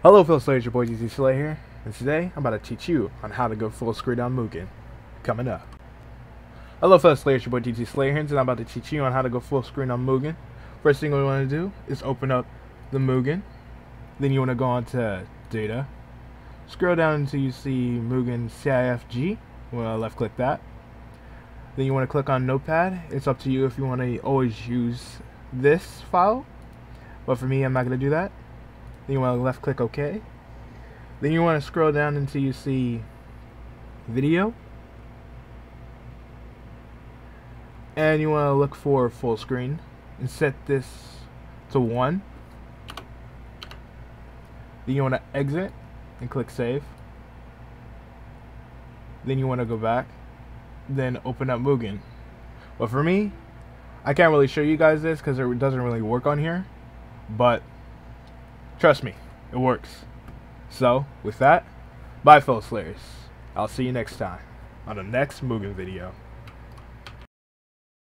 Hello FullScreen, your boy dtdslayer here, and today I'm about to teach you on how to go full screen on Mugen. Coming up. Hello FullScreen, your boy dtdslayer here, and today I'm about to teach you on how to go full screen on Mugen. First thing we want to do is open up the Mugen. Then you want to go on to Data. Scroll down until you see Mugen CIFG. We'll left click that. Then you want to click on Notepad. It's up to you if you want to always use this file, but for me I'm not going to do that. Then you want to left click OK. Then you want to scroll down until you see video, and you want to look for full screen and set this to 1. Then you want to exit and click save. Then you want to go back, then open up Mugen. But for me, I can't really show you guys this because it doesn't really work on here, but trust me, it works. So, with that, bye FullSlayers. I'll see you next time on the next Mugen video.